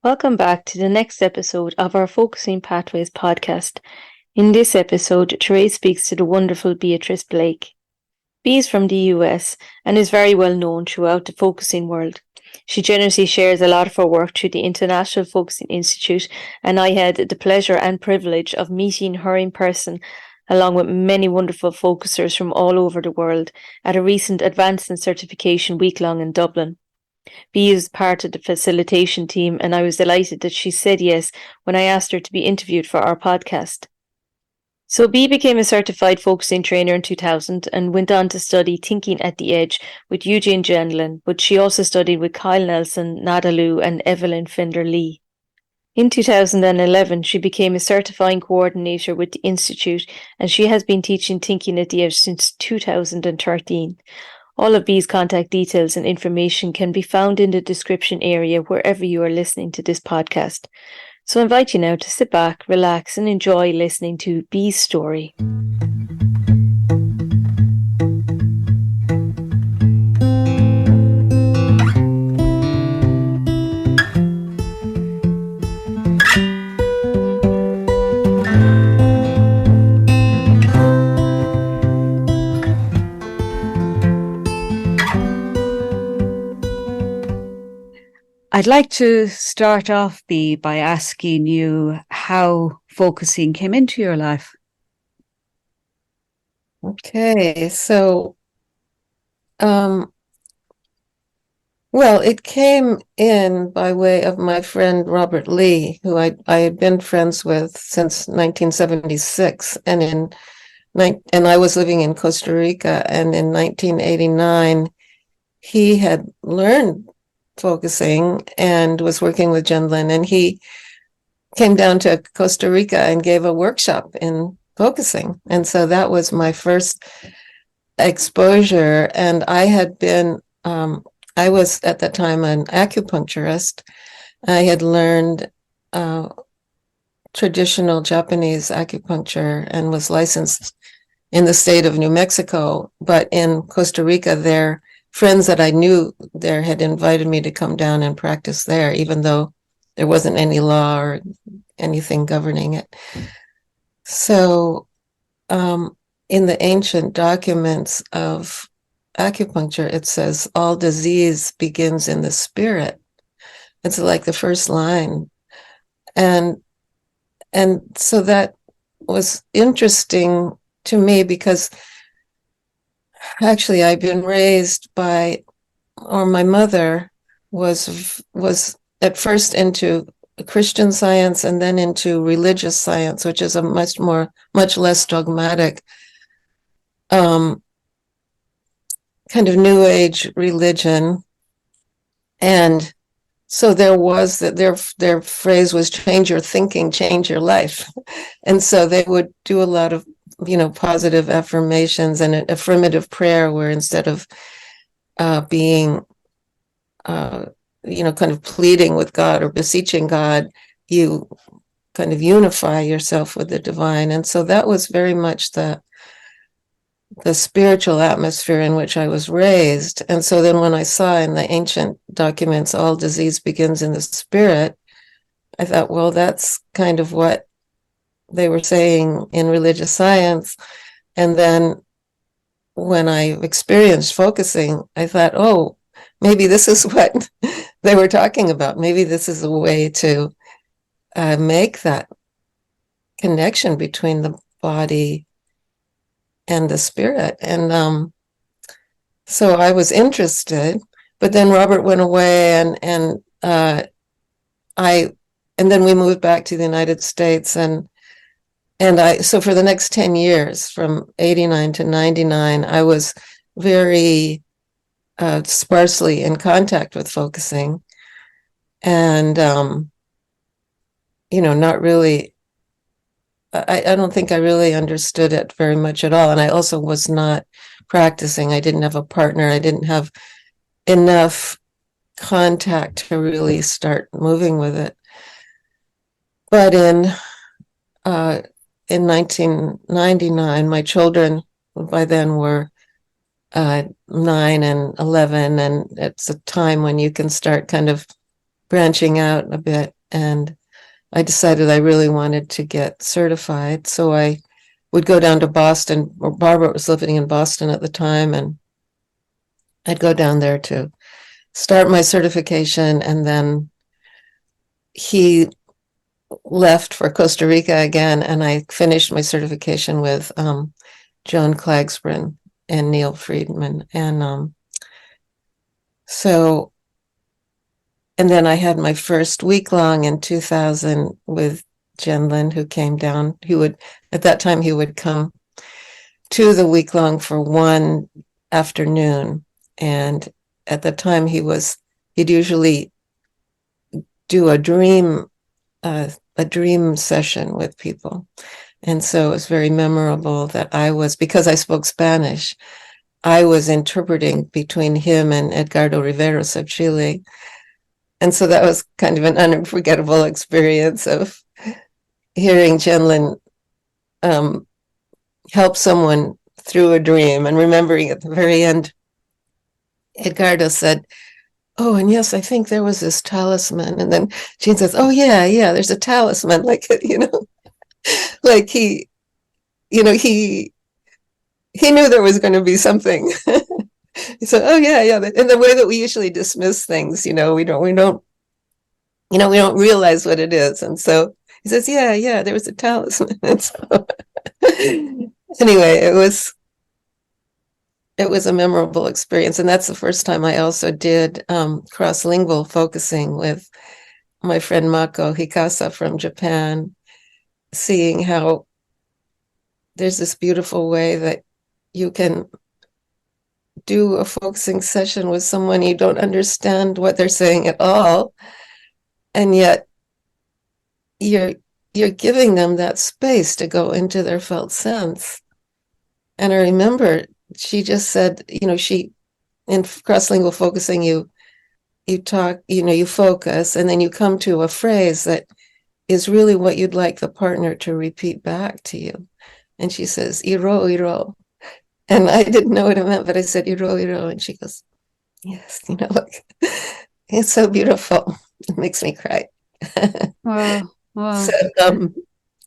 Welcome back to the next episode of our Focusing Pathways podcast. In this episode, Therese speaks to the wonderful Beatrice Blake. Bea is from the US and is very well known throughout the focusing world. She generously shares a lot of her work through the International Focusing Institute, and I had the pleasure and privilege of meeting her in person, along with many wonderful focusers from all over the world, at a recent Advanced in Certification week-long in Dublin. Bea is part of the facilitation team, and I was delighted that she said yes when I asked her to be interviewed for our podcast. So Bea became a certified focusing trainer in 2000 and went on to study Thinking at the Edge with Eugene Gendlin, but she also studied with Kye Nelson, Nada Liu, and Evelyn Fendler. In 2011, she became a certifying coordinator with the Institute, and she has been teaching Thinking at the Edge since 2013. All of Bea's contact details and information can be found in the description area wherever you are listening to this podcast. So I invite you now to sit back, relax, and enjoy listening to Bea's story. I'd like to start off, Bea, by asking you how focusing came into your life. Okay, so, well, it came in by way of my friend Robert Lee, who I had been friends with since 1976, and I was living in Costa Rica, and in 1989, he had learned focusing and was working with Gendlin, and he came down to Costa Rica and gave a workshop in focusing. And so that was my first exposure. And I had been, I was at that time an acupuncturist. I had learned traditional Japanese acupuncture and was licensed in the state of New Mexico. But in Costa Rica, their friends that I knew there had invited me to come down and practice there, even though there wasn't any law or anything governing it. So in the ancient documents of acupuncture, it says all disease begins in the spirit. It's like the first line. And so that was interesting to me because actually I've been raised by, or my mother was at first into Christian Science and then into religious science, which is a much less dogmatic kind of New Age religion. And so there was that their phrase was change your thinking, change your life. And so they would do a lot of, positive affirmations and an affirmative prayer where instead of being kind of pleading with God or beseeching God, you kind of unify yourself with the divine. And so that was very much the spiritual atmosphere in which I was raised. And so then when I saw in the ancient documents, all disease begins in the spirit, I thought, well, that's kind of what they were saying in religious science. And then when I experienced focusing, I thought, oh, maybe this is what they were talking about. Maybe this is a way to make that connection between the body and the spirit. And so I was interested, but then Robert went away and then we moved back to the United States so for the next 10 years, from 89 to 99, I was very sparsely in contact with focusing and, not really, I don't think I really understood it very much at all. And I also was not practicing. I didn't have a partner. I didn't have enough contact to really start moving with it. But in 1999, my children by then were 9 and 11, and it's a time when you can start kind of branching out a bit, and I decided I really wanted to get certified. So I would go down to Boston, or Barbara was living in Boston at the time, and I'd go down there to start my certification, and then he left for Costa Rica again, and I finished my certification with Joan Klagsbrun and Neil Friedman. And so, and then I had my first week-long in 2000 with Gendlin, who came down. At that time, he would come to the week-long for one afternoon. And at the time, he'd usually do a dream session with people. And so it was very memorable that because I spoke Spanish, I was interpreting between him and Edgardo Riveros of Chile. And so that was kind of an unforgettable experience of hearing Gendlin help someone through a dream, and remembering at the very end, Edgardo said, "Oh, and yes, I think there was this talisman." And then Jean says, "Oh, yeah, there's a talisman." Like, like he knew there was going to be something. He said, "Oh, yeah." In the way that we usually dismiss things, we don't realize what it is. And so he says, "Yeah, there was a talisman." And so anyway, it was a memorable experience. And that's the first time I also did cross-lingual focusing with my friend Mako Hikasa from Japan, seeing how there's this beautiful way that you can do a focusing session with someone you don't understand what they're saying at all, and yet you're giving them that space to go into their felt sense. And I remember she just said, in cross-lingual focusing, you talk, you focus, and then you come to a phrase that is really what you'd like the partner to repeat back to you. And she says, "Iro, iro." And I didn't know what it meant, but I said, "Iro, iro." And she goes, "Yes, it's so beautiful." It makes me cry. Wow. So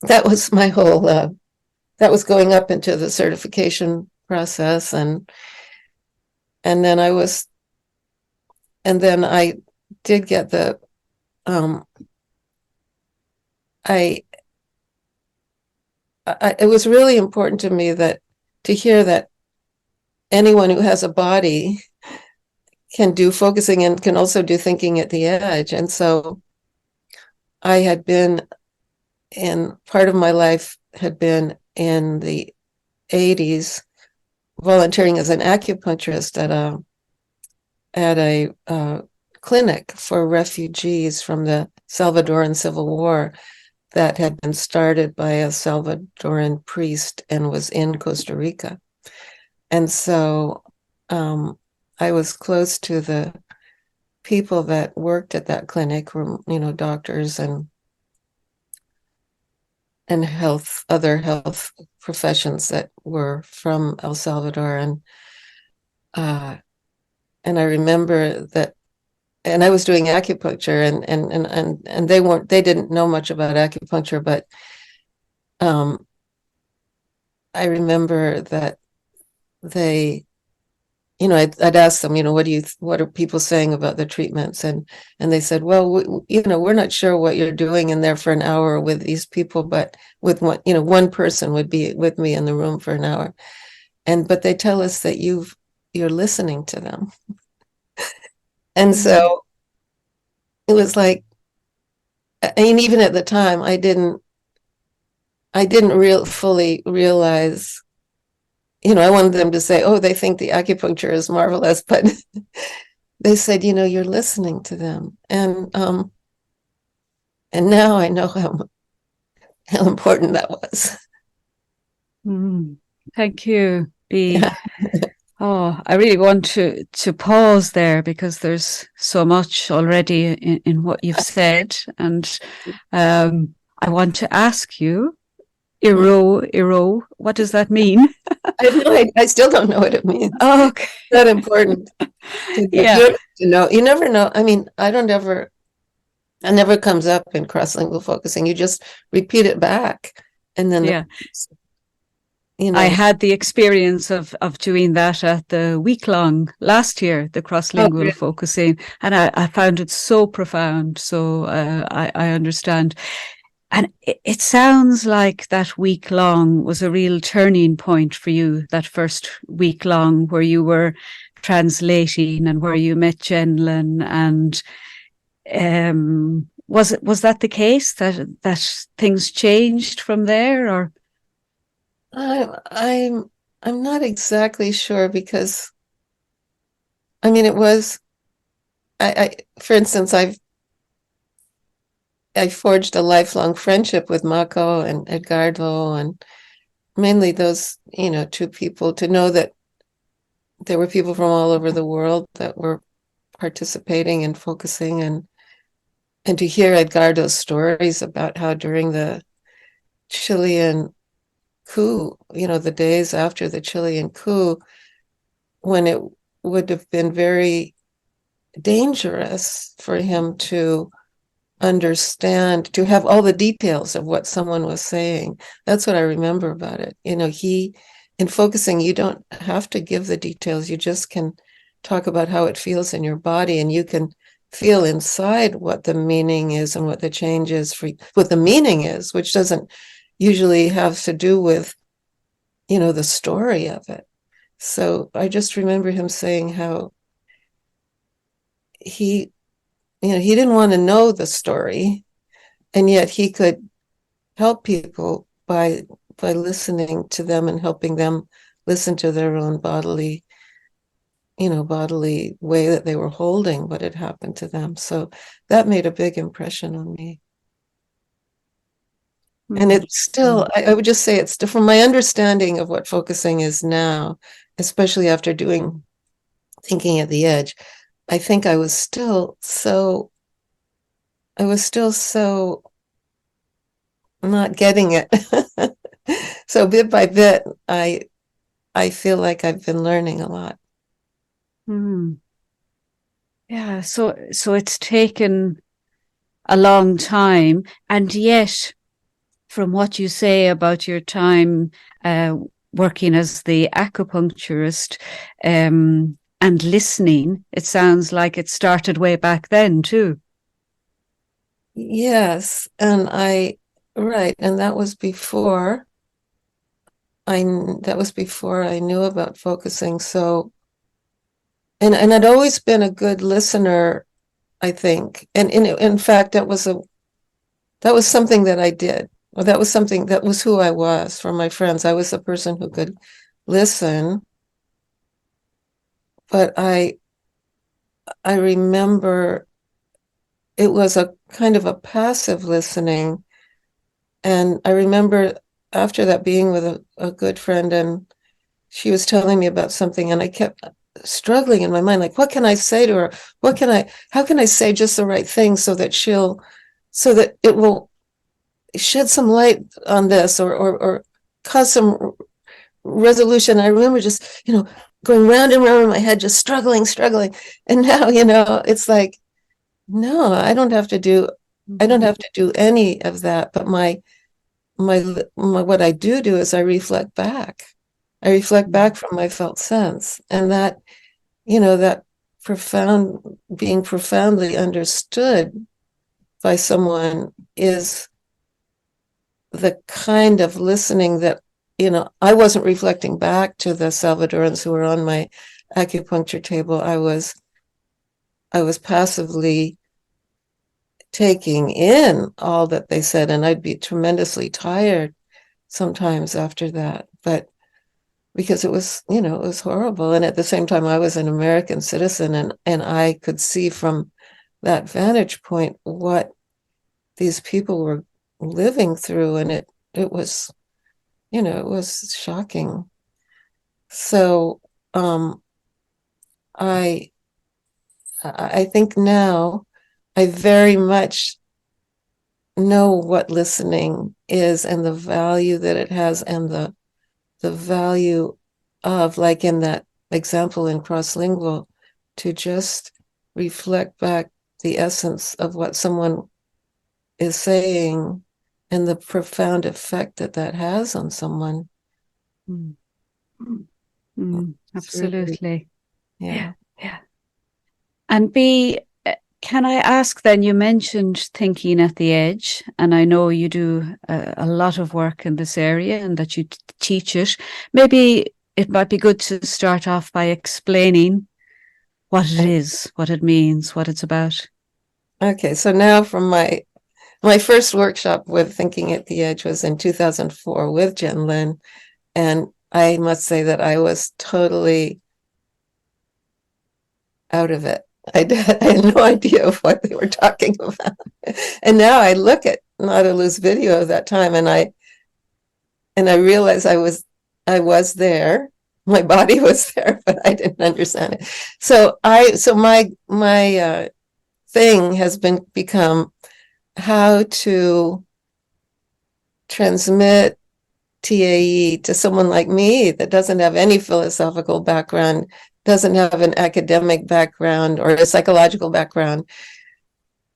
that was my whole, that was going up into the certification process. And then I did get the, it was really important to me to hear that anyone who has a body can do focusing and can also do thinking at the edge. And so I had been part of my life had been in the 80s volunteering as an acupuncturist at a clinic for refugees from the Salvadoran Civil War that had been started by a Salvadoran priest and was in Costa Rica. And so I was close to the people that worked at that clinic, were, doctors and other health professions that were from El Salvador. And I remember that, and I was doing acupuncture, and they didn't know much about acupuncture, but I remember that they, I'd ask them, what are people saying about the treatments? And they said, "Well, we're not sure what you're doing in there for an hour with these people, but with one person would be with me in the room for an hour. But they tell us that you're listening to them." And so it was like, even at the time, I didn't fully realize, I wanted them to say, "Oh, they think the acupuncture is marvelous," but they said, "You're listening to them." And now I know how important that was. Thank you, Bea. Yeah. Oh, I really want to pause there, because there's so much already in what you've said. And I want to ask you, Iro, what does that mean? I still don't know what it means. Oh, okay. It's that important to know. You never know. I mean, I don't ever It never comes up in cross-lingual focusing. You just repeat it back, and then Yeah. you I know. had the experience of doing that at the week long last year, the cross-lingual really? focusing, and I found it so profound. So I understand. And it sounds like that week long was a real turning point for you, that first week long where you were translating and where you met Gendlin. And was that the case, that things changed from there, or? I'm not exactly sure, because I mean, it was, for instance, I forged a lifelong friendship with Mako and Edgardo, and mainly those, two people, to know that there were people from all over the world that were participating and focusing, and to hear Edgardo's stories about how during the Chilean coup, the days after the Chilean coup, when it would have been very dangerous for him to understand, to have all the details of what someone was saying. That's what I remember about it. In focusing, you don't have to give the details. You just can talk about how it feels in your body, and you can feel inside what the meaning is and what the change is for what the meaning is, which doesn't usually have to do with, the story of it. So I just remember him saying how he he didn't want to know the story, and yet he could help people by listening to them and helping them listen to their own bodily way that they were holding what had happened to them. So that made a big impression on me. And it's still, I would just say, it's from my understanding of what focusing is now, especially after doing Thinking at the Edge, I think I was still so not getting it. So bit by bit, I feel like I've been learning a lot. Yeah, so it's taken a long time, and yet, from what you say about your time working as the acupuncturist and listening, it sounds like it started way back then too. Yes, and right, and that was before I knew about focusing. So, and I'd always been a good listener, I think, and in fact, that was something that I did. Well, that was who I was for my friends. I was a person who could listen, but I remember it was a kind of a passive listening. And I remember after that being with a good friend, and she was telling me about something, and I kept struggling in my mind, like, what can I say to her? How can I say just the right thing so that it will shed some light on this, or cause some resolution. I remember just, going round and round in my head, just struggling. And now, it's like, no, I don't have to do any of that. But my what I do is I reflect back. I reflect back from my felt sense, and that, that being profoundly understood by someone is the kind of listening that, I wasn't reflecting back to the Salvadorans who were on my acupuncture table. I was passively taking in all that they said, and I'd be tremendously tired sometimes after that, but because it was, it was horrible. And at the same time, I was an American citizen, and I could see from that vantage point what these people were living through, and it was, it was shocking. So I think now I very much know what listening is, and the value that it has, and the value of, like in that example in cross-lingual, to just reflect back the essence of what someone is saying and the profound effect that that has on someone. Mm. It's really, Absolutely. yeah. Yeah. And B, can I ask then, you mentioned thinking at the edge, and I know you do a lot of work in this area and that you teach it. Maybe it might be good to start off by explaining what it is, what it means, what it's about. Okay, so now from my first workshop with Thinking at the Edge was in 2004 with Gendlin, and I must say that I was totally out of it. I had no idea of what they were talking about. And now I look at Nautalu's video of that time, and I realize I was there. My body was there, but I didn't understand it. So my thing has become how to transmit TAE to someone like me that doesn't have any philosophical background, doesn't have an academic background or a psychological background.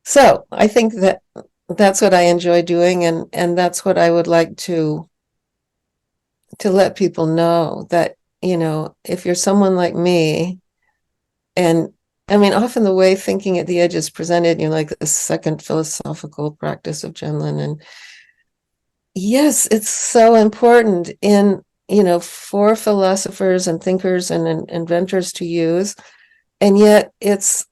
So I think that that's what I enjoy doing, and that's what I would like to let people know, that, you know, if you're someone like me, and I mean, often the way Thinking at the Edge is presented, you know, like the second philosophical practice of Gendlin, and yes, it's so important in, you know, for philosophers and thinkers and inventors to use, and yet it's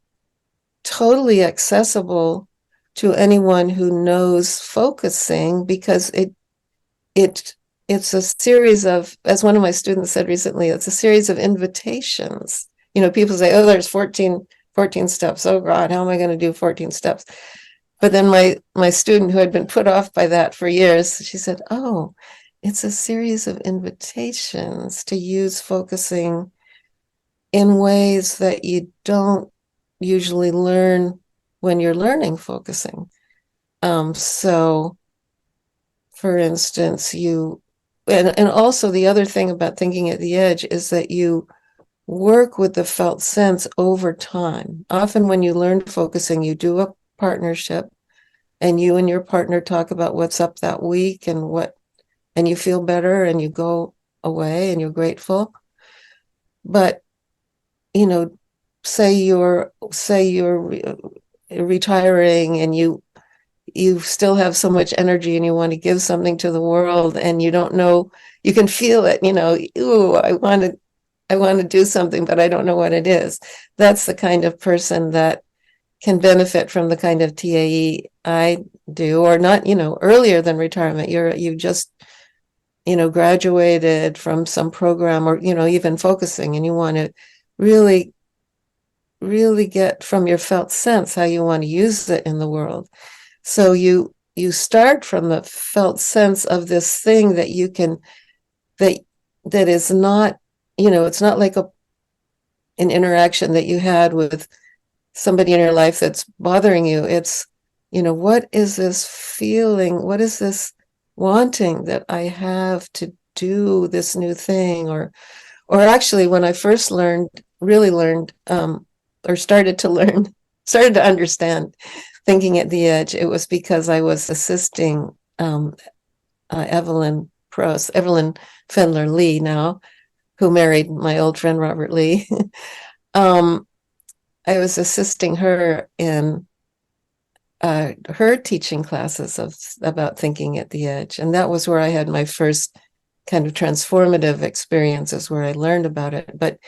totally accessible to anyone who knows focusing, because it's a series of, as one of my students said recently, it's a series of invitations. You know, people say, oh, there's 14 steps. Oh God, how am I going to do 14 steps? But then my student, who had been put off by that for years, she said, oh, it's a series of invitations to use focusing in ways that you don't usually learn when you're learning focusing. So for instance, and also the other thing about Thinking at the Edge is that you work with the felt sense over time. Often when you learn focusing, you do a partnership, and you and your partner talk about what's up that week and you feel better, and you go away and you're grateful. But, you know, say you're retiring, and you still have so much energy, and you want to give something to the world, and you don't know, you can feel it, you know, ooh, I want to do something, but I don't know what it is. That's the kind of person that can benefit from the kind of TAE I do, or not, you know, earlier than retirement. You just, you know, graduated from some program, or, you know, even focusing, and you want to really, really get from your felt sense how you want to use it in the world. So you start from the felt sense of this thing that you can, that is not, you know, it's not like an interaction that you had with somebody in your life that's bothering you. It's, you know, what is this feeling? What is this wanting that I have to do this new thing? Or actually, when I first really learned, or started to understand Thinking at the Edge, it was because I was assisting Evelyn Fendler Lee now, who married my old friend Robert Lee. I was assisting her in her teaching classes about Thinking at the Edge, and that was where I had my first kind of transformative experiences, where I learned about it. But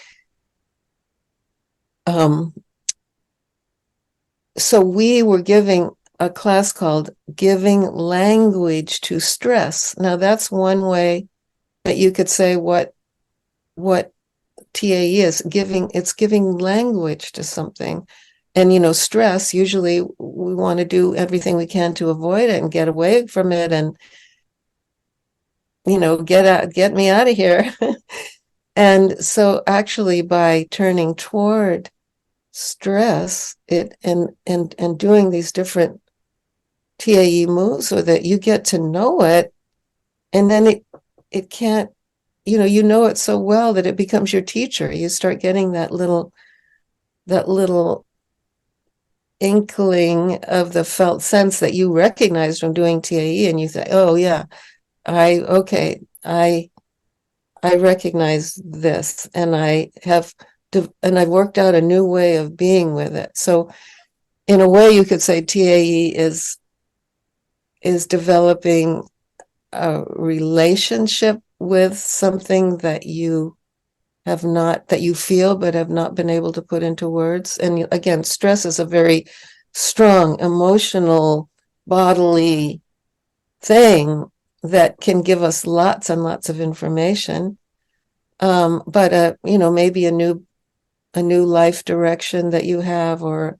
so we were giving a class called Giving Language to Stress. Now that's one way that you could say what TAE is. It's giving language to something. And, you know, stress, usually we want to do everything we can to avoid it and get away from it, and, you know, get me out of here. And so actually, by turning toward stress, and doing these different TAE moves with it, you get to know it, and then it can't, you know it so well that it becomes your teacher. You start getting that little inkling of the felt sense that you recognize from doing TAE, and you say, oh yeah, I recognize this, and I've worked out a new way of being with it. So in a way, you could say TAE is developing a relationship with something that you feel but have not been able to put into words. And again, stress is a very strong emotional, bodily thing that can give us lots and lots of information. But maybe a new life direction that you have, or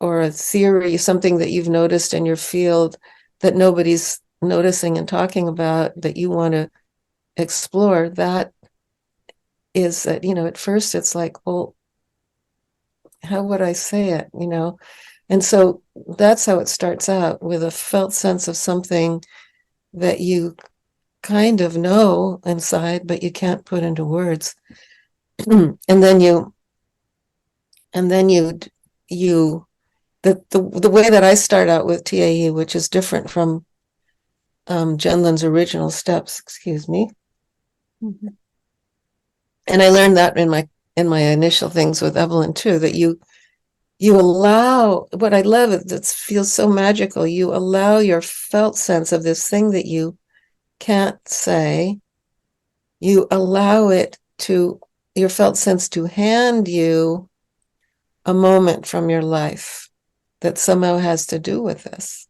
a theory, something that you've noticed in your field that nobody's noticing and talking about, that you want to explore. That is that, at first it's like, well, how would I say it, and so that's how it starts out, with a felt sense of something that you kind of know inside but you can't put into words. and then you the way that I start out with TAE, which is different from Gendlin's original steps, excuse me. Mm-hmm. And I learned that in my initial things with Evelyn too, that you allow, what I love is it feels so magical. You allow your felt sense of this thing that you can't say, you allow your felt sense to hand you a moment from your life that somehow has to do with this.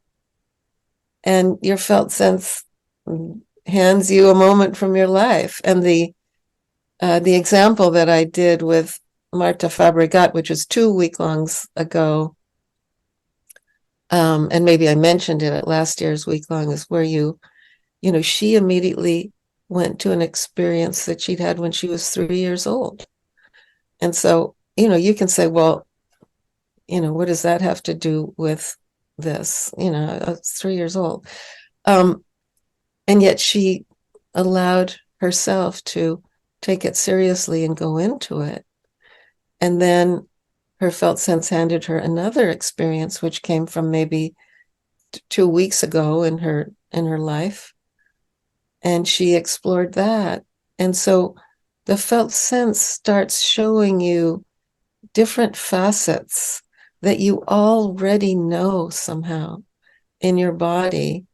And your felt sense hands you a moment from your life. And the example that I did with Marta Fabregat, which was 2 week-longs ago, and maybe I mentioned it at last year's week-long, is where she immediately went to an experience that she'd had when she was 3 years old. And so, you can say, well, what does that have to do with this? I was 3 years old. And yet she allowed herself to take it seriously and go into it. And then her felt sense handed her another experience, which came from maybe 2 weeks ago in her life. And she explored that. And so the felt sense starts showing you different facets that you already know somehow in your body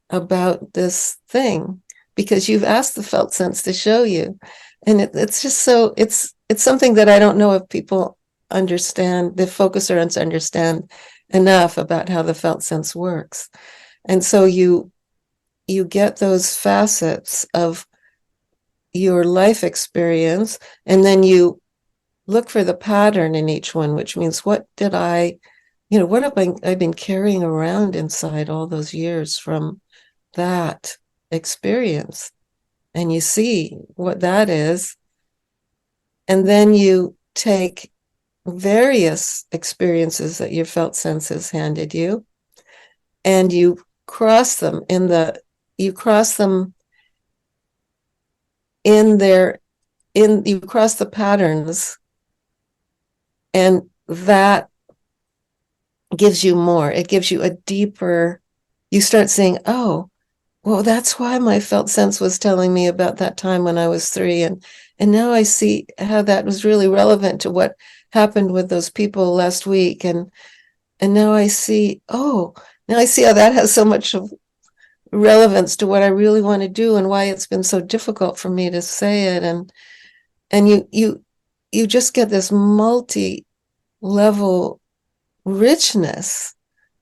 about this thing, because you've asked the felt sense to show you. And it's just so, it's something that I don't know if people understand, the focusers understand enough about how the felt sense works. And so you get those facets of your life experience, and then you look for the pattern in each one, which means, what have I been carrying around inside all those years from that experience? And you see what that is. And then you take various experiences that your felt senses handed you, and you cross them in the you cross the patterns, and that gives you more. It gives you a deeper, you start saying, oh, well, that's why my felt sense was telling me about that time when I was 3. And now I see how that was really relevant to what happened with those people last week. And now I see, how that has so much of relevance to what I really want to do, and why it's been so difficult for me to say it. And you just get this multi-level richness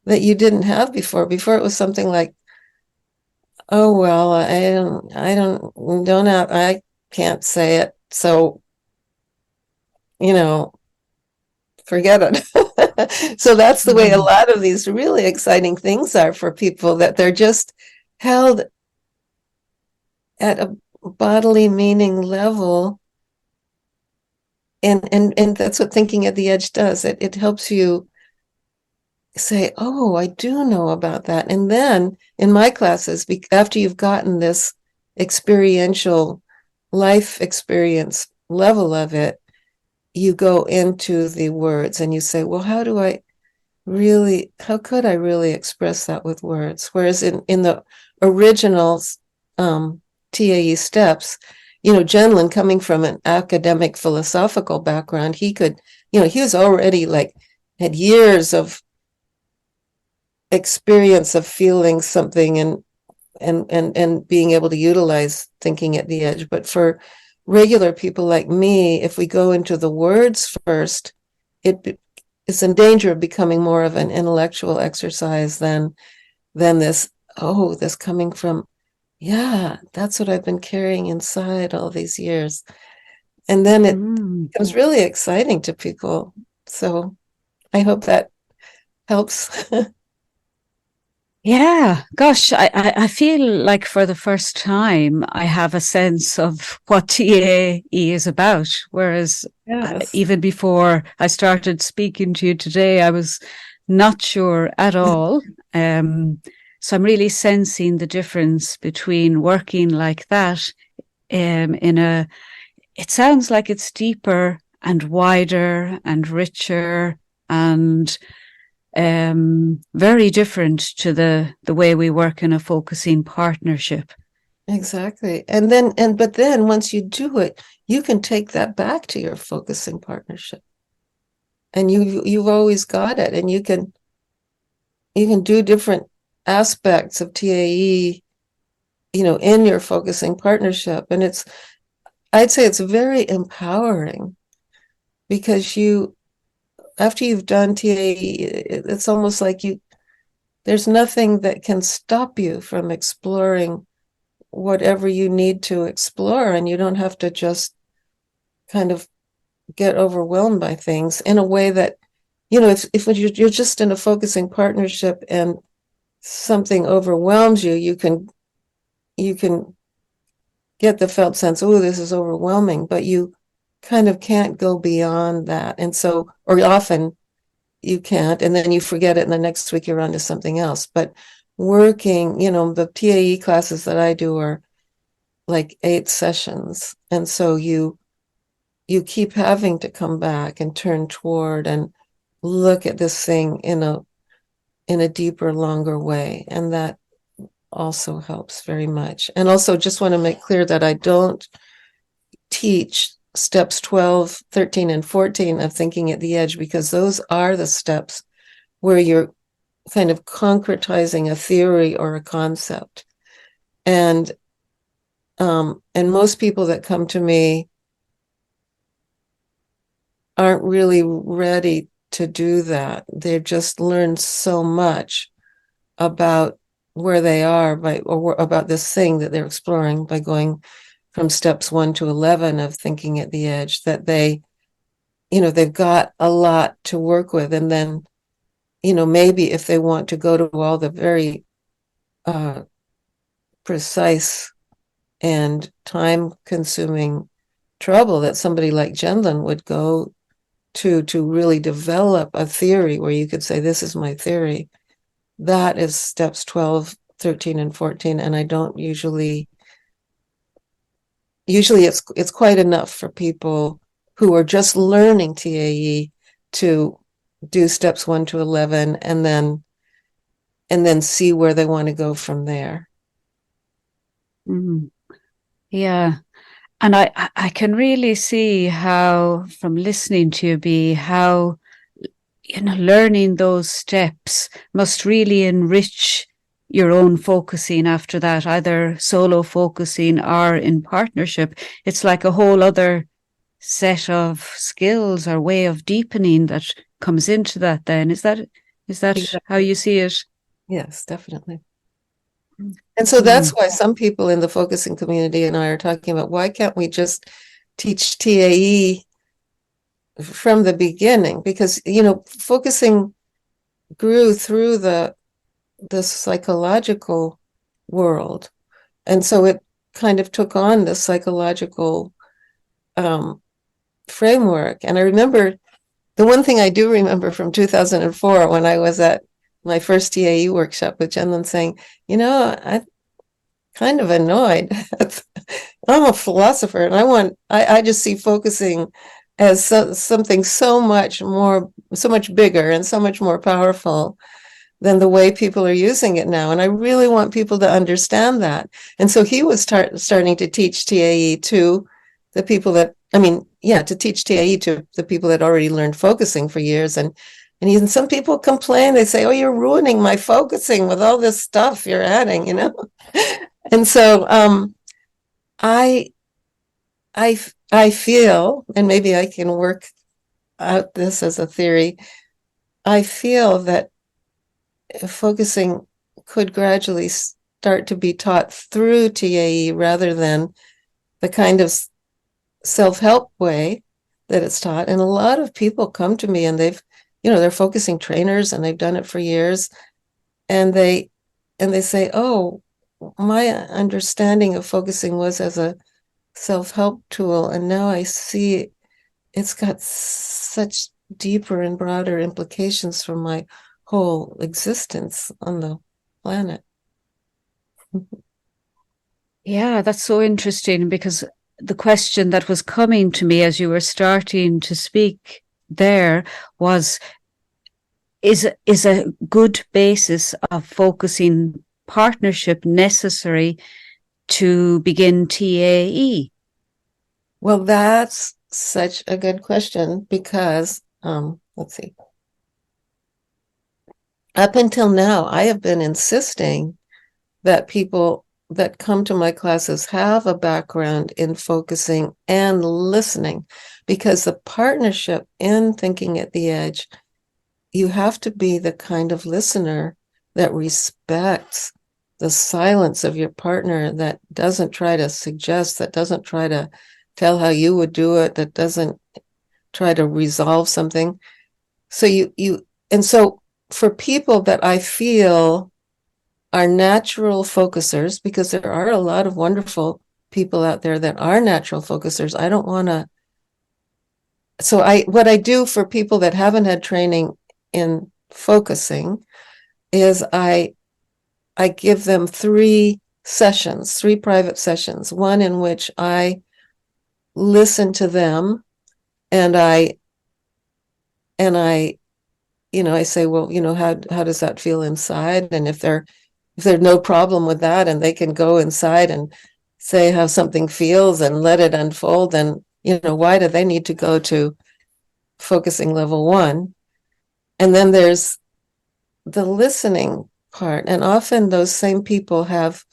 that you didn't have before. Before it was something like, oh, well, I can't say it, so, forget it. So that's the way a lot of these really exciting things are for people, that they're just held at a bodily meaning level. And that's what thinking at the edge does. It helps you say, oh, I do know about that. And then in my classes, after you've gotten this experiential life experience level of it, you go into the words and you say, well, how could I really express that with words? Whereas in the original TAE steps, Gendlin, coming from an academic philosophical background, he could, he was already had years of experience of feeling something and being able to utilize thinking at the edge. But for regular people like me, if we go into the words first, it's in danger of becoming more of an intellectual exercise than this coming from, yeah, that's what I've been carrying inside all these years. And then it becomes really exciting to people. So I hope that helps. Yeah, gosh, I feel like for the first time I have a sense of what TAE is about. Whereas Yes. even before I started speaking to you today, I was not sure at all. So I'm really sensing the difference between working like that it sounds like it's deeper and wider and richer and very different to the way we work in a focusing partnership. Exactly. But then once you do it, you can take that back to your focusing partnership. And you've always got it. And you can do different aspects of TAE, in your focusing partnership. And I'd say it's very empowering, because after you've done TAE, it's almost like there's nothing that can stop you from exploring whatever you need to explore, and you don't have to just kind of get overwhelmed by things in a way that, if you're just in a focusing partnership and something overwhelms you, you can get the felt sense, oh, this is overwhelming, but you kind of can't go beyond that. And so, or often you can't, and then you forget it, and the next week you're on to something else. But working, the TAE classes that I do are like 8 sessions. And so you keep having to come back and turn toward and look at this thing in a deeper, longer way. And that also helps very much. And also just want to make clear that I don't teach steps 12, 13, and 14 of thinking at the edge, because those are the steps where you're kind of concretizing a theory or a concept. And most people that come to me aren't really ready to do that. They've just learned so much about where they are or about this thing that they're exploring by going from steps 1 to 11 of thinking at the edge, that they've got a lot to work with. And then, maybe if they want to go to all the very precise and time-consuming trouble that somebody like Gendlin would go to really develop a theory where you could say, this is my theory, that is steps 12, 13, and 14. And I don't usually it's quite enough for people who are just learning TAE to do steps 1 to 11 and then see where they want to go from there. Yeah. And I can really see how, from listening to you, Bea, how learning those steps must really enrich your own focusing after that, either solo focusing or in partnership. It's like a whole other set of skills or way of deepening that comes into that then. Is that exactly how you see it? Yes, definitely. And so that's why some people in the focusing community and I are talking about, why can't we just teach TAE from the beginning? Because, focusing grew through the psychological world. And so it kind of took on the psychological framework. And I remember, the one thing I do remember from 2004, when I was at my first TAE workshop with Gendlin, saying, I'm kind of annoyed. I'm a philosopher, and I just see focusing as something so much bigger and so much more powerful than the way people are using it now. And I really want people to understand that. And so he was starting to teach TAE to the people that, to teach TAE to the people that already learned focusing for years. And some people complain, they say, oh, you're ruining my focusing with all this stuff you're adding, And so I feel, and maybe I can work out this as a theory, I feel that focusing could gradually start to be taught through TAE rather than the kind of self-help way that it's taught. And a lot of people come to me and they're focusing trainers and they've done it for years. And they say, oh, my understanding of focusing was as a self-help tool. And now I see it's got such deeper and broader implications for my whole existence on the planet. Yeah, that's so interesting, because the question that was coming to me as you were starting to speak there was, is a good basis of focusing partnership necessary to begin TAE? Well, that's such a good question, because let's see. Up until now, I have been insisting that people that come to my classes have a background in focusing and listening, because the partnership in thinking at the edge, you have to be the kind of listener that respects the silence of your partner, that doesn't try to suggest, that doesn't try to tell how you would do it, that doesn't try to resolve something. So so for people that I feel are natural focusers, because there are a lot of wonderful people out there that are natural focusers, I don't want to. So what I do for people that haven't had training in focusing is I give them 3 private sessions, one in which I listen to them and I say, well, how does that feel inside? And if there's no problem with that and they can go inside and say how something feels and let it unfold, then, why do they need to go to focusing level 1? And then there's the listening part. And often those same people have,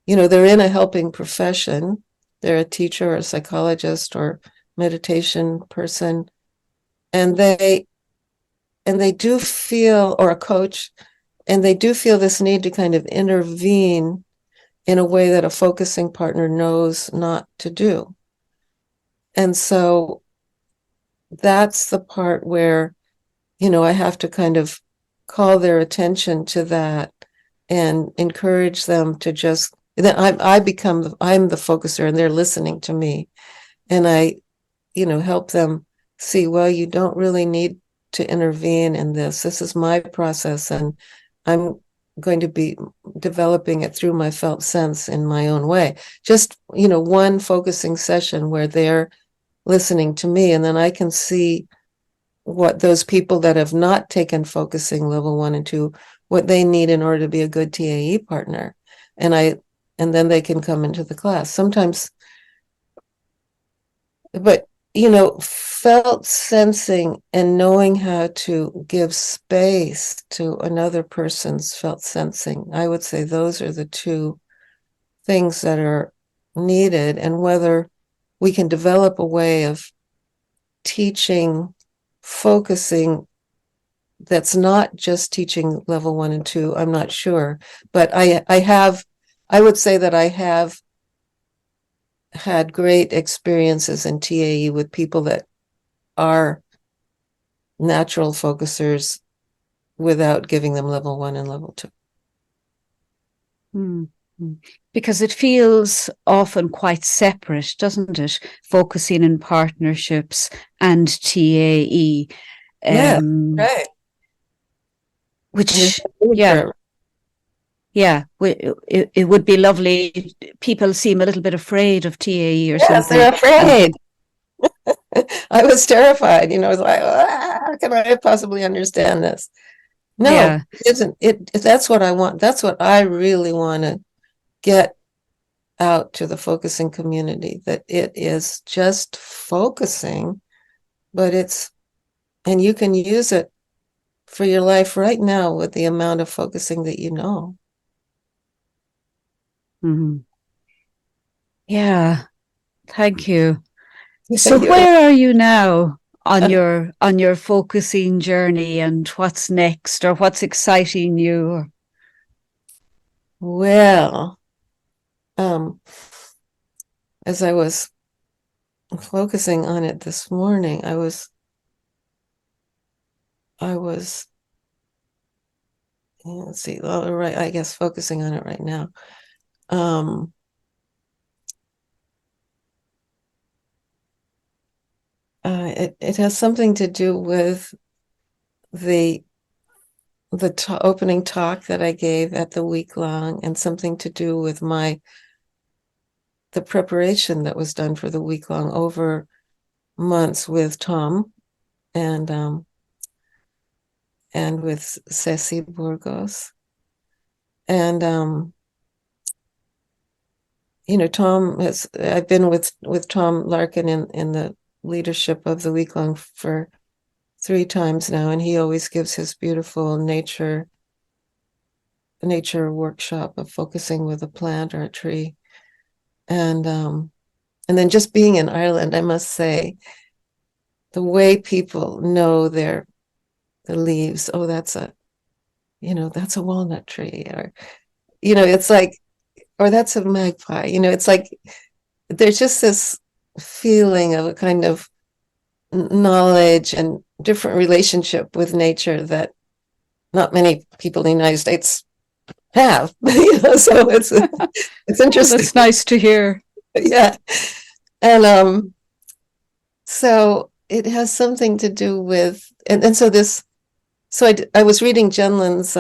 they're in a helping profession. They're a teacher or a psychologist or meditation person. And they do feel, or a coach, and they do feel this need to kind of intervene in a way that a focusing partner knows not to do. And so that's the part where, I have to kind of call their attention to that and encourage them to just, then I'm the focuser and they're listening to me. And I, help them see, well, you don't really need to intervene in this. This is my process, and I'm going to be developing it through my felt sense in my own way. Just, one focusing session where they're listening to me, and then I can see what those people that have not taken focusing level 1 and 2, what they need in order to be a good TAE partner. And then they can come into the class. Sometimes, but felt sensing and knowing how to give space to another person's felt sensing, I would say those are the 2 things that are needed. And whether we can develop a way of teaching focusing that's not just teaching level 1 and 2, I'm not sure. But I would say that I have had great experiences in TAE with people that are natural focusers without giving them level 1 and level 2. Mm-hmm. Because it feels often quite separate, doesn't it? Focusing in partnerships and TAE. Right. Which, yeah, it would be lovely. People seem a little bit afraid of TAE or something. They're afraid. I was terrified, I was like, how can I possibly understand this? No, Yeah. it isn't. That's what I want. That's what I really want to get out to the focusing community, that it is just focusing, but and you can use it for your life right now with the amount of focusing that you know. Mm-hmm. Yeah. Thank you. Yeah, So where are you now on your focusing journey, and what's next, or what's exciting you? Well, as I was focusing on it this morning, I was let's see, right, I guess focusing on it right now. It has something to do with the opening talk that I gave at the week long, and something to do with the preparation that was done for the week long over months with Tom and with Ceci Burgos. And I've been with Tom Larkin in the leadership of the week long for 3 times now, and he always gives his beautiful nature workshop of focusing with a plant or a tree. And then just being in Ireland, I must say, the way people know the leaves, oh, that's a walnut tree, or it's like, or that's a magpie, it's like there's just this feeling of a kind of knowledge and different relationship with nature that not many people in the United States have. So it's interesting. That's nice to hear. Yeah. And so it has something to do with, and so I was reading Gendlin's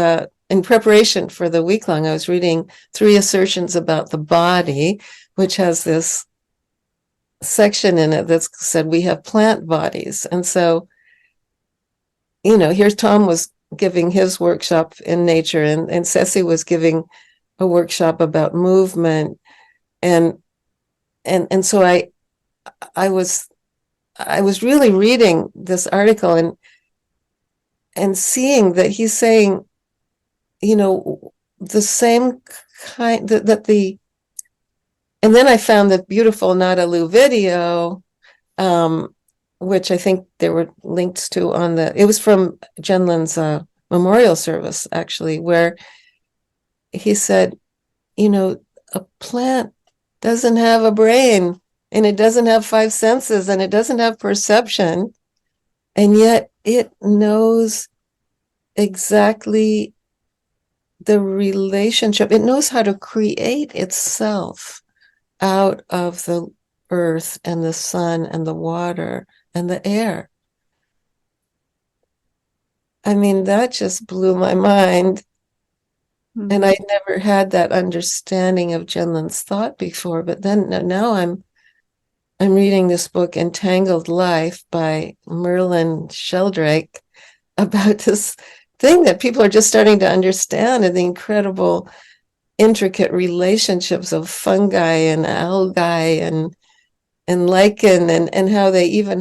in preparation for the week long. I was reading 3 assertions about the body, which has this section in it that said we have plant bodies. And so, here's Tom was giving his workshop in nature, and Ceci was giving a workshop about movement, and so I was really reading this article and seeing that he's saying, the same kind that the, and then I found that beautiful Nadalu video, which I think there were links to it was from Gendlin's memorial service, actually, where he said, a plant doesn't have a brain, and it doesn't have 5 senses, and it doesn't have perception, and yet it knows exactly the relationship. It knows how to create itself out of the earth and the sun and the water and the air. I mean, that just blew my mind. Mm-hmm. And I never had that understanding of Gendlin's thought before. But then now I'm reading this book, Entangled Life by Merlin Sheldrake, about this thing that people are just starting to understand, and the incredible intricate relationships of fungi and algae and lichen, and how they even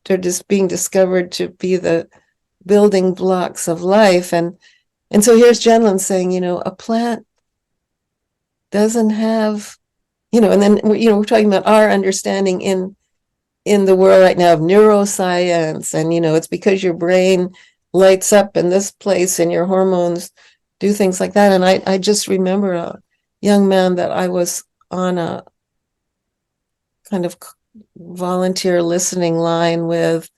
they're just being discovered to be the building blocks of life. And so here's Gendlin saying, a plant doesn't have, and then, we're talking about our understanding in the world right now of neuroscience, and, it's because your brain lights up in this place and your hormones do things like that. And I just remember a young man that I was on a kind of volunteer listening line with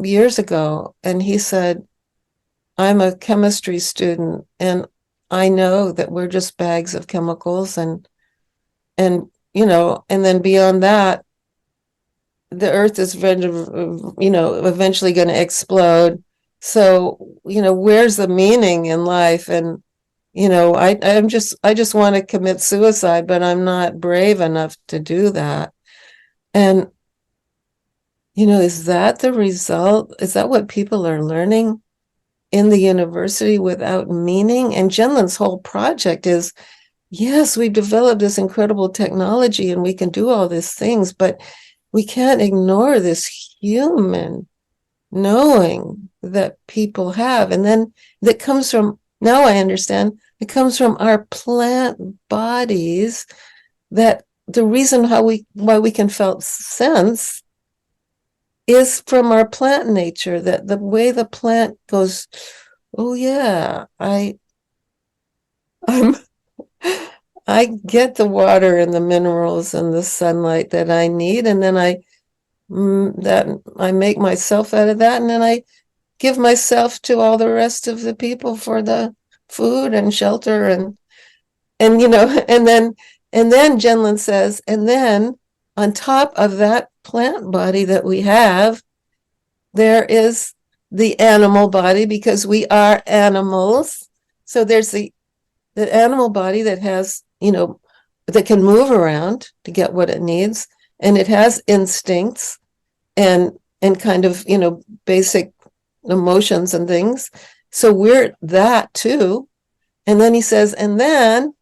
years ago, and he said, I'm a chemistry student, and I know that we're just bags of chemicals, and and then beyond that, the earth is eventually going to explode. So, where's the meaning in life? And, I just want to commit suicide, but I'm not brave enough to do that. And is that the result? Is that what people are learning in the university without meaning? And Gendlin's whole project is, yes, we've developed this incredible technology and we can do all these things, but we can't ignore this human knowing that people have. And then that comes from, now I understand, it comes from our plant bodies, that the reason why we can felt sense is from our plant nature, that the way the plant goes, oh yeah, I'm I get the water and the minerals and the sunlight that I need, and then I make myself out of that, and then I give myself to all the rest of the people for the food and shelter and and then Gendlin says, and then on top of that plant body that we have, there is the animal body, because we are animals. So there's the animal body that has, that can move around to get what it needs, and it has instincts and kind of, basic emotions and things. So we're that too. And then he says, and then,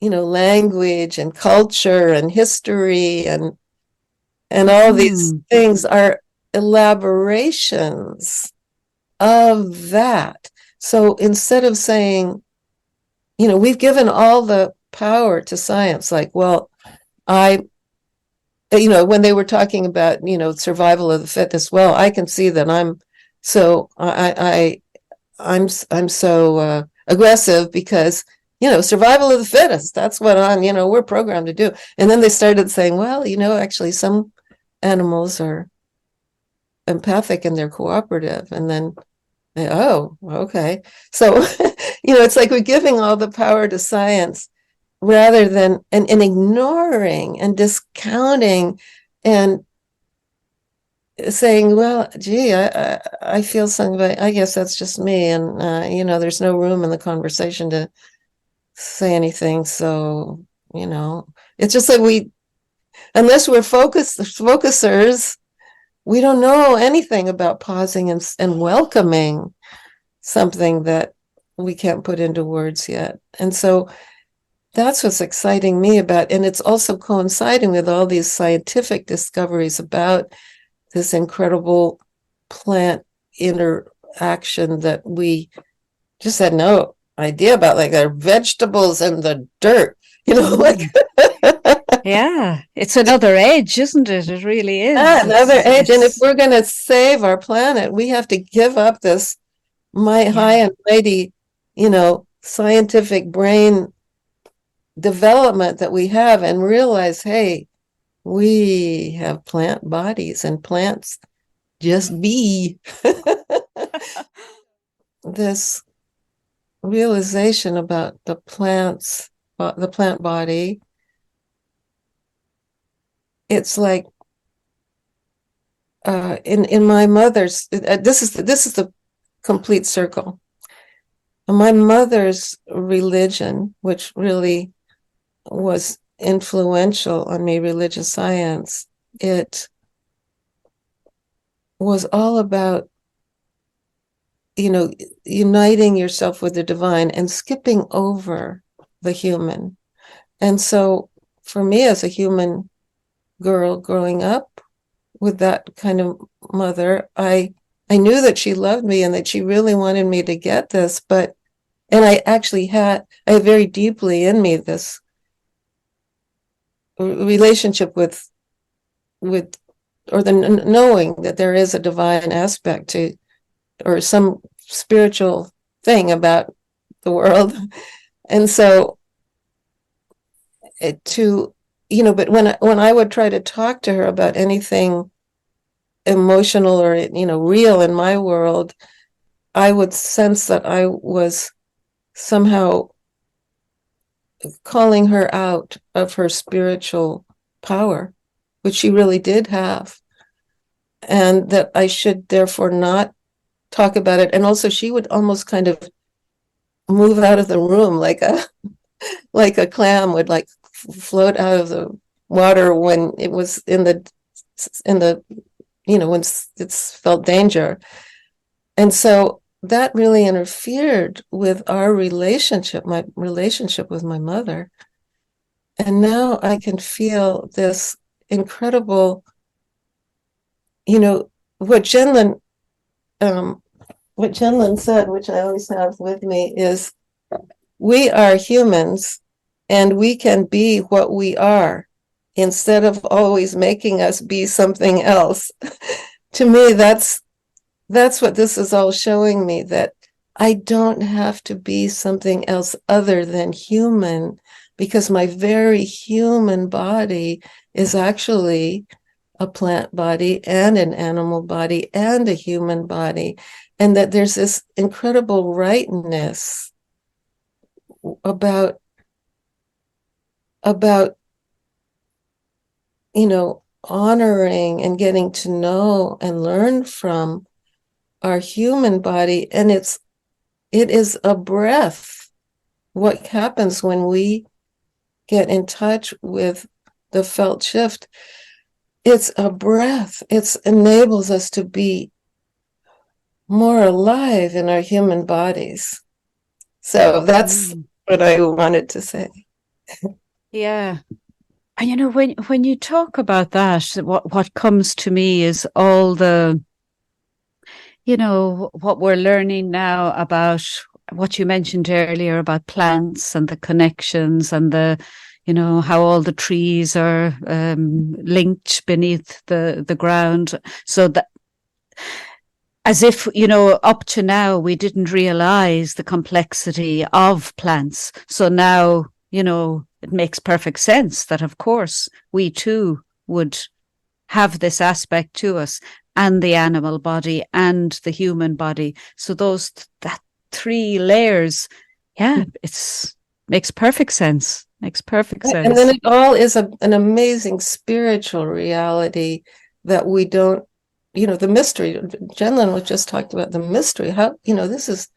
language and culture and history and all these things are elaborations of that. So instead of saying, we've given all the power to science, like, well, when they were talking about, survival of the fittest, well, I can see that I'm so aggressive because, survival of the fittest, that's what we're programmed to do. And then they started saying, well, actually some animals are empathic and they're cooperative. And then, oh, okay. So, it's like we're giving all the power to science rather than, and ignoring and discounting and saying, well, gee, I feel something, but I guess that's just me. And, there's no room in the conversation to say anything. So, it's just like unless we're focusers, we don't know anything about pausing and welcoming something that we can't put into words yet. And so that's what's exciting me about, and it's also coinciding with all these scientific discoveries about this incredible plant interaction that we just had no idea about, like our vegetables and the dirt, like. Yeah, it's another edge, isn't it? It really is. Yeah, another edge. And if we're going to save our planet, we have to give up this high and mighty, scientific brain development that we have and realize, hey, we have plant bodies and plants just be. This realization about the plant body, it's like in my mother's, this is the complete circle. My mother's religion, which really was influential on me, religious science, it was all about, uniting yourself with the divine and skipping over the human. And so for me as a human girl growing up with that kind of mother, I knew that she loved me and that she really wanted me to get this, and I actually had very deeply in me this relationship with or the knowing that there is a divine aspect to, or some spiritual thing about the world. And so but when I would try to talk to her about anything emotional or, real in my world, I would sense that I was somehow calling her out of her spiritual power, which she really did have, and that I should therefore not talk about it. And also she would almost kind of move out of the room like a clam would float out of the water when it was in the when it's felt danger. And so that really interfered with our relationship, my relationship with my mother. And now I can feel this incredible, what Gendlin, said, which I always have with me, is we are humans and we can be what we are instead of always making us be something else. To me, that's what this is all showing me, that I don't have to be something else other than human, because my very human body is actually a plant body and an animal body and a human body, and that there's this incredible rightness about honoring and getting to know and learn from our human body. And it is a breath. What happens when we get in touch with the felt shift? It's a breath. It enables us to be more alive in our human bodies. So that's what I wanted to say. Yeah. And when you talk about that, what comes to me is all the, what we're learning now about what you mentioned earlier about plants and the connections and how all the trees are linked beneath the ground. So that, as if, up to now, we didn't realize the complexity of plants. So now, it makes perfect sense that, of course, we too would have this aspect to us, and the animal body and the human body. So that three layers, makes perfect sense. Makes perfect sense. And then it all is an amazing spiritual reality that we don't, the mystery. Gendlin was just talked about the mystery. How, this is,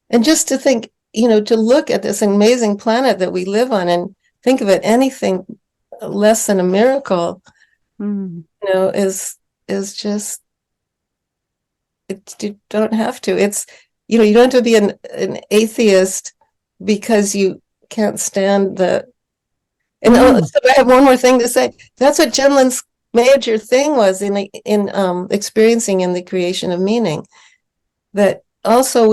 and just to think, to look at this amazing planet that we live on and think of it anything less than a miracle, is just, you don't have to. It's, you don't have to be an atheist because you can't stand the. And so I have one more thing to say. That's what Gendlin's major thing was in experiencing in the creation of meaning. That also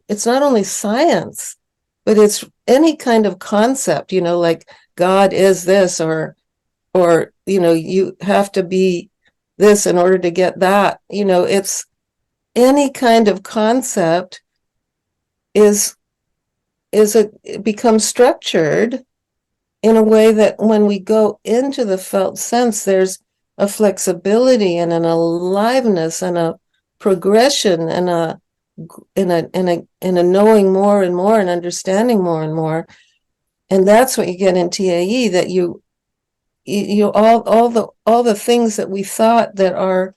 it's not only science, but it's any kind of concept. Like God is this, or you have to be this in order to get that. It's any kind of concept it becomes structured in a way that when we go into the felt sense, there's a flexibility and an aliveness and a progression and a knowing more and more and understanding more and more. And that's what you get in TAE, that you all the things that we thought that are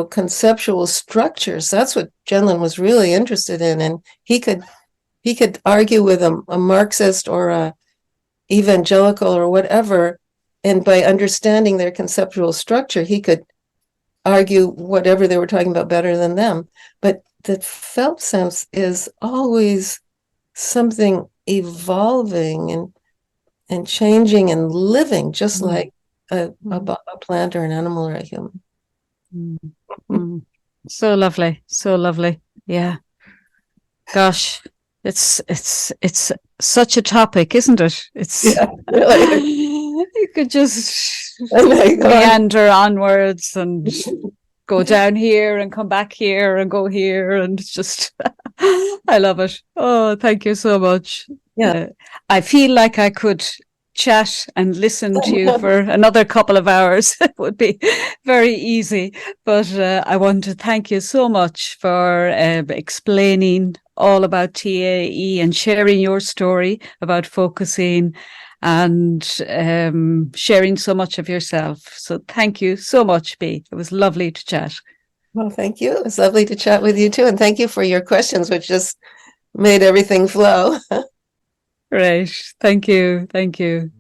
conceptual structures. That's what Gendlin was really interested in, and he could argue with a Marxist or a evangelical or whatever, and by understanding their conceptual structure, he could argue whatever they were talking about better than them. But the felt sense is always something evolving and changing and living, just like a plant or an animal or a human. So lovely, so lovely. Yeah. Gosh, it's such a topic, isn't it? It's really. You could just meander onwards and go down here and come back here and go here, and it's just I love it. Oh, thank you so much. Yeah. I feel like I could chat and listen to you for another couple of hours. It would be very easy, but I want to thank you so much for explaining all about TAE and sharing your story about focusing and sharing so much of yourself. So thank you so much, Bea. It was lovely to chat. Well, thank you. It was lovely to chat with you too. And thank you for your questions, which just made everything flow. Great. Thank you. Thank you.